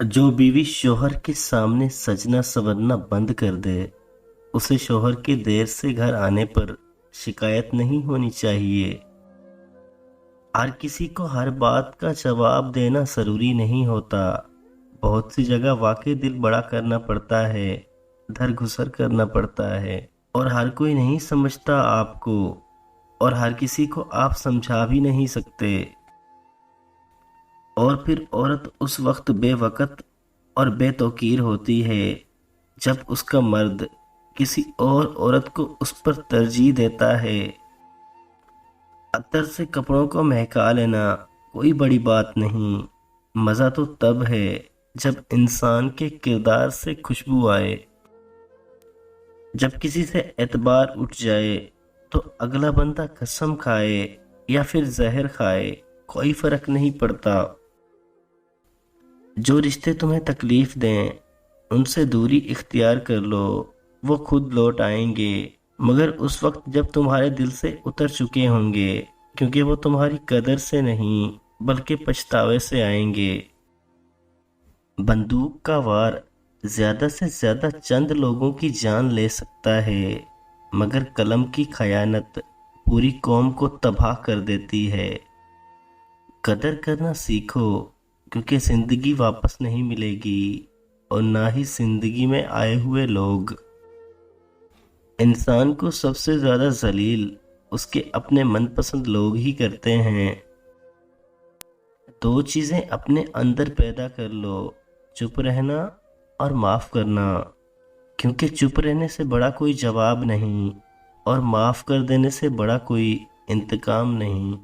जो बीवी शोहर के सामने सजना संवरना बंद कर दे, उसे शोहर के देर से घर आने पर शिकायत नहीं होनी चाहिए। हर किसी को हर बात का जवाब देना जरूरी नहीं होता। बहुत सी जगह वाकई दिल बड़ा करना पड़ता है, धर घुसर करना पड़ता है, और हर कोई नहीं समझता आपको, और हर किसी को आप समझा भी नहीं सकते। और फिर औरत उस वक्त बेवकत और बेतौकीर होती है जब उसका मर्द किसी और औरत को उस पर तरजीह देता है। अत्तर से कपड़ों को महका लेना कोई बड़ी बात नहीं, मज़ा तो तब है जब इंसान के किरदार से खुशबू आए। जब किसी से एतबार उठ जाए तो अगला बंदा कसम खाए या फिर जहर खाए, कोई फर्क नहीं पड़ता। जो रिश्ते तुम्हें तकलीफ दें उनसे दूरी इख्तियार कर लो, वो खुद लौट आएंगे, मगर उस वक्त जब तुम्हारे दिल से उतर चुके होंगे, क्योंकि वो तुम्हारी कदर से नहीं बल्कि पछतावे से आएंगे। बंदूक का वार ज्यादा से ज्यादा चंद लोगों की जान ले सकता है, मगर कलम की खयानत पूरी कौम को तबाह कर देती है। कदर करना सीखो, क्योंकि जिंदगी वापस नहीं मिलेगी, और ना ही जिंदगी में आए हुए लोग। इंसान को सबसे ज्यादा जलील उसके अपने मनपसंद लोग ही करते हैं। दो चीजें अपने अंदर पैदा कर लो, चुप रहना और माफ करना, क्योंकि चुप रहने से बड़ा कोई जवाब नहीं, और माफ कर देने से बड़ा कोई इंतकाम नहीं।